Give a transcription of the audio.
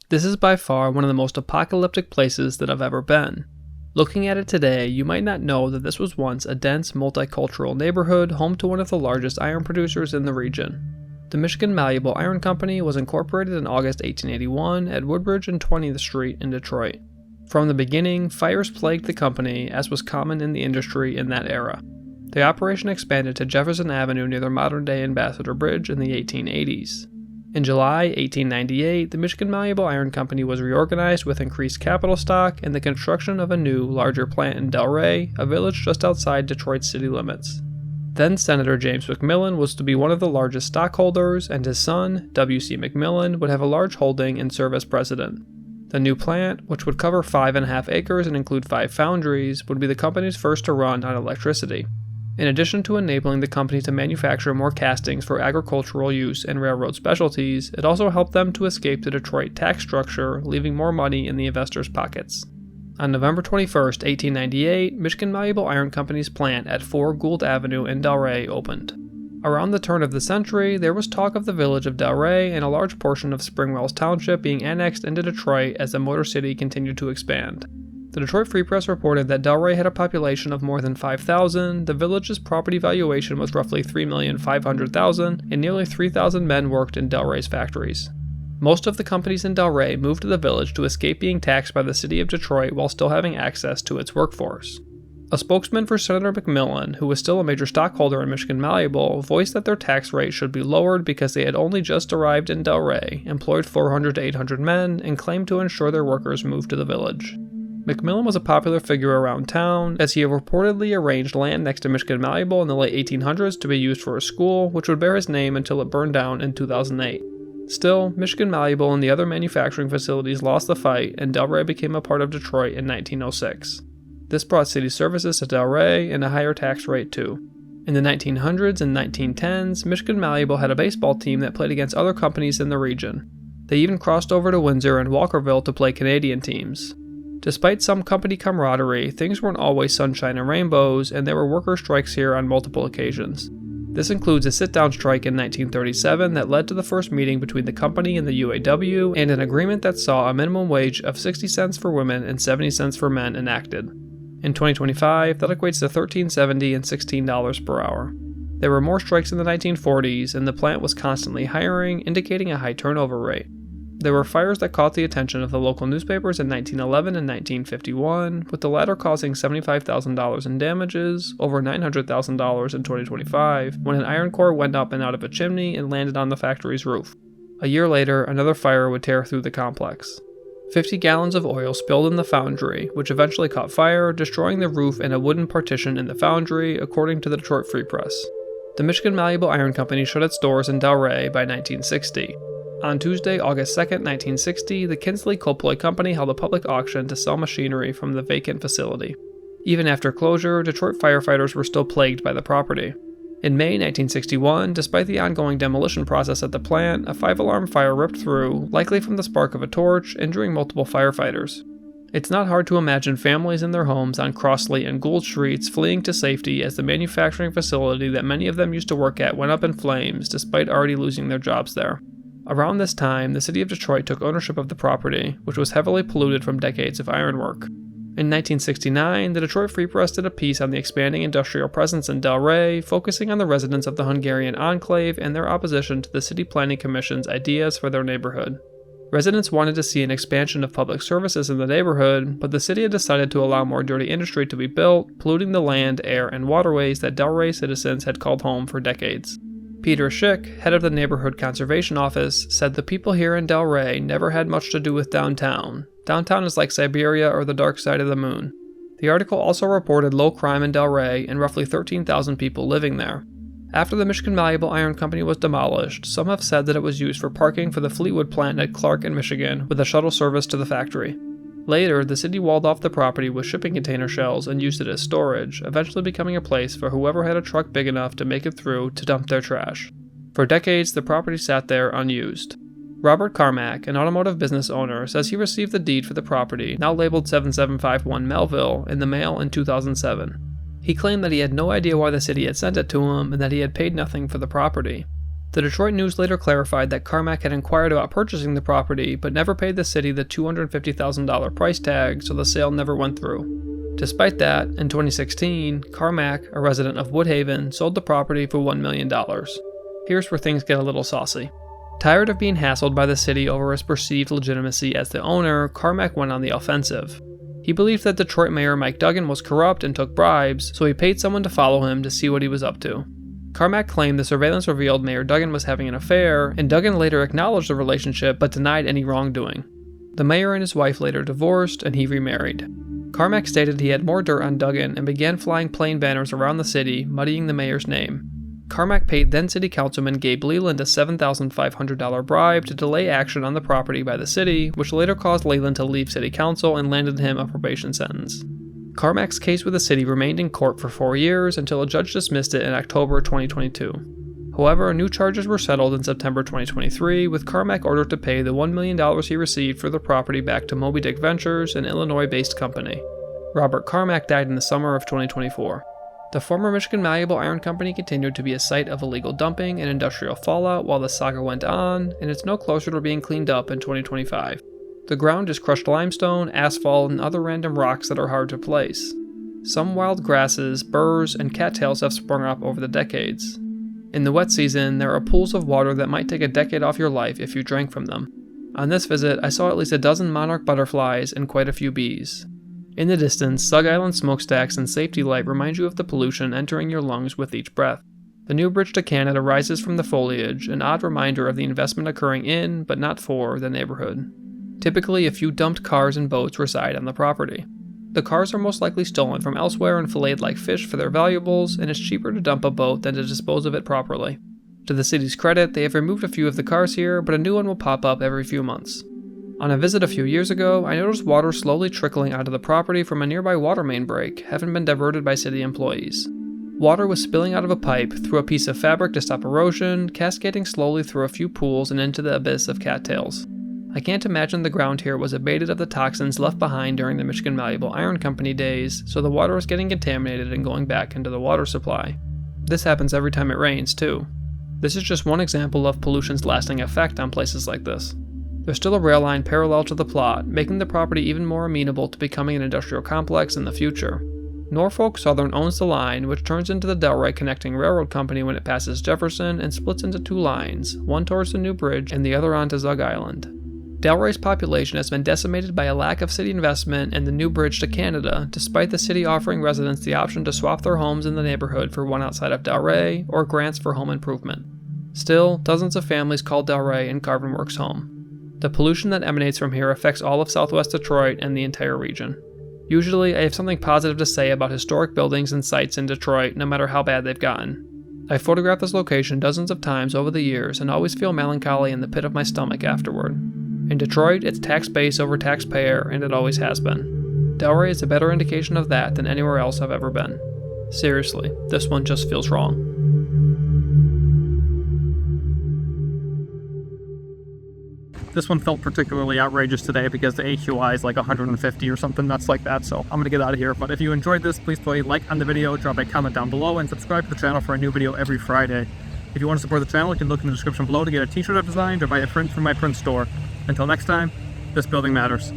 This is by far one of the most apocalyptic places that I've ever been. Looking at it today, you might not know that this was once a dense, multicultural neighborhood home to one of the largest iron producers in the region. The Michigan Malleable Iron Company was incorporated in August 1881 at Woodbridge and 20th Street in Detroit. From the beginning, fires plagued the company, as was common in the industry in that era. The operation expanded to Jefferson Avenue near the modern-day Ambassador Bridge in the 1880s. In July 1898, the Michigan Malleable Iron Company was reorganized with increased capital stock and the construction of a new, larger plant in Delray, a village just outside Detroit's city limits. Then Senator James McMillan was to be one of the largest stockholders, and his son, W.C. McMillan, would have a large holding and serve as president. The new plant, which would cover 5.5 acres and include 5 foundries, would be the company's first to run on electricity. In addition to enabling the company to manufacture more castings for agricultural use and railroad specialties, it also helped them to escape the Detroit tax structure, leaving more money in the investors' pockets. On November 21, 1898, Michigan Malleable Iron Company's plant at 4 Gould Avenue in Delray opened. Around the turn of the century, there was talk of the village of Delray and a large portion of Springwells Township being annexed into Detroit as the Motor City continued to expand. The Detroit Free Press reported that Delray had a population of more than 5,000, the village's property valuation was roughly $3,500,000, and nearly 3,000 men worked in Delray's factories. Most of the companies in Delray moved to the village to escape being taxed by the city of Detroit while still having access to its workforce. A spokesman for Senator McMillan, who was still a major stockholder in Michigan Malleable, voiced that their tax rate should be lowered because they had only just arrived in Delray, employed 400 to 800 men, and claimed to ensure their workers moved to the village. McMillan was a popular figure around town, as he had reportedly arranged land next to Michigan Malleable in the late 1800s to be used for a school, which would bear his name until it burned down in 2008. Still, Michigan Malleable and the other manufacturing facilities lost the fight, and Delray became a part of Detroit in 1906. This brought city services to Delray and a higher tax rate too. In the 1900s and 1910s, Michigan Malleable had a baseball team that played against other companies in the region. They even crossed over to Windsor and Walkerville to play Canadian teams. Despite some company camaraderie, things weren't always sunshine and rainbows, and there were worker strikes here on multiple occasions. This includes a sit-down strike in 1937 that led to the first meeting between the company and the UAW, and an agreement that saw a minimum wage of 60 cents for women and 70 cents for men enacted. In 2025, that equates to $13.70 and $16 per hour. There were more strikes in the 1940s, and the plant was constantly hiring, indicating a high turnover rate. There were fires that caught the attention of the local newspapers in 1911 and 1951, with the latter causing $75,000 in damages, over $900,000 in 2025, when an iron core went up and out of a chimney and landed on the factory's roof. A year later, another fire would tear through the complex. 50 gallons of oil spilled in the foundry, which eventually caught fire, destroying the roof and a wooden partition in the foundry, according to the Detroit Free Press. The Michigan Malleable Iron Company shut its doors in Delray by 1960. On Tuesday, August 2, 1960, the Kinsley Coploy Company held a public auction to sell machinery from the vacant facility. Even after closure, Detroit firefighters were still plagued by the property. In May 1961, despite the ongoing demolition process at the plant, a 5-alarm fire ripped through, likely from the spark of a torch, injuring multiple firefighters. It's not hard to imagine families in their homes on Crossley and Gould Streets fleeing to safety as the manufacturing facility that many of them used to work at went up in flames, despite already losing their jobs there. Around this time, the city of Detroit took ownership of the property, which was heavily polluted from decades of ironwork. In 1969, the Detroit Free Press did a piece on the expanding industrial presence in Delray, focusing on the residents of the Hungarian enclave and their opposition to the City Planning Commission's ideas for their neighborhood. Residents wanted to see an expansion of public services in the neighborhood, but the city had decided to allow more dirty industry to be built, polluting the land, air, and waterways that Delray citizens had called home for decades. Peter Schick, head of the Neighborhood Conservation Office, said the people here in Delray never had much to do with downtown. Downtown is like Siberia or the dark side of the moon. The article also reported low crime in Delray and roughly 13,000 people living there. After the Michigan Malleable Iron Company was demolished, some have said that it was used for parking for the Fleetwood plant at Clark in Michigan with a shuttle service to the factory. Later, the city walled off the property with shipping container shells and used it as storage, eventually becoming a place for whoever had a truck big enough to make it through to dump their trash. For decades, the property sat there unused. Robert Carmack, an automotive business owner, says he received the deed for the property, now labeled 7751 Melville, in the mail in 2007. He claimed that he had no idea why the city had sent it to him and that he had paid nothing for the property. The Detroit News later clarified that Carmack had inquired about purchasing the property, but never paid the city the $250,000 price tag, so the sale never went through. Despite that, in 2016, Carmack, a resident of Woodhaven, sold the property for $1 million. Here's where things get a little saucy. Tired of being hassled by the city over his perceived legitimacy as the owner, Carmack went on the offensive. He believed that Detroit Mayor Mike Duggan was corrupt and took bribes, so he paid someone to follow him to see what he was up to. Carmack claimed the surveillance revealed Mayor Duggan was having an affair, and Duggan later acknowledged the relationship but denied any wrongdoing. The mayor and his wife later divorced, and he remarried. Carmack stated he had more dirt on Duggan and began flying plain banners around the city, muddying the mayor's name. Carmack paid then City Councilman Gabe Leland a $7,500 bribe to delay action on the property by the city, which later caused Leland to leave City Council and landed him a probation sentence. Carmack's case with the city remained in court for 4 years until a judge dismissed it in October 2022. However, new charges were settled in September 2023, with Carmack ordered to pay the $1 million he received for the property back to Moby Dick Ventures, an Illinois-based company. Robert Carmack died in the summer of 2024. The former Michigan Malleable Iron Company continued to be a site of illegal dumping and industrial fallout while the saga went on, and it's no closer to being cleaned up in 2025. The ground is crushed limestone, asphalt, and other random rocks that are hard to place. Some wild grasses, burrs, and cattails have sprung up over the decades. In the wet season, there are pools of water that might take a decade off your life if you drank from them. On this visit, I saw at least a dozen monarch butterflies and quite a few bees. In the distance, Sug Island smokestacks and safety light remind you of the pollution entering your lungs with each breath. The new bridge to Canada rises from the foliage, an odd reminder of the investment occurring in, but not for, the neighborhood. Typically, a few dumped cars and boats reside on the property. The cars are most likely stolen from elsewhere and filleted like fish for their valuables, and it's cheaper to dump a boat than to dispose of it properly. To the city's credit, they have removed a few of the cars here, but a new one will pop up every few months. On a visit a few years ago, I noticed water slowly trickling onto the property from a nearby water main break, having been diverted by city employees. Water was spilling out of a pipe through a piece of fabric to stop erosion, cascading slowly through a few pools and into the abyss of cattails. I can't imagine the ground here was abated of the toxins left behind during the Michigan Malleable Iron Company days, so the water is getting contaminated and going back into the water supply. This happens every time it rains, too. This is just one example of pollution's lasting effect on places like this. There's still a rail line parallel to the plot, making the property even more amenable to becoming an industrial complex in the future. Norfolk Southern owns the line, which turns into the Delray Connecting Railroad Company when it passes Jefferson and splits into two lines, one towards the new bridge and the other onto Zug Island. Delray's population has been decimated by a lack of city investment and the new bridge to Canada, despite the city offering residents the option to swap their homes in the neighborhood for one outside of Delray, or grants for home improvement. Still, dozens of families call Delray and Carvin Works home. The pollution that emanates from here affects all of southwest Detroit and the entire region. Usually, I have something positive to say about historic buildings and sites in Detroit, no matter how bad they've gotten. I've photographed this location dozens of times over the years and always feel melancholy in the pit of my stomach afterward. In Detroit, it's tax base over taxpayer, and it always has been. Delray is a better indication of that than anywhere else I've ever been. Seriously, this one just feels wrong. This one felt particularly outrageous today because the AQI is like 150 or something nuts like that, so I'm going to get out of here. But if you enjoyed this, please put a like on the video, drop a comment down below, and subscribe to the channel for a new video every Friday. If you want to support the channel, you can look in the description below to get a t-shirt I've designed or buy a print from my print store. Until next time, this building matters.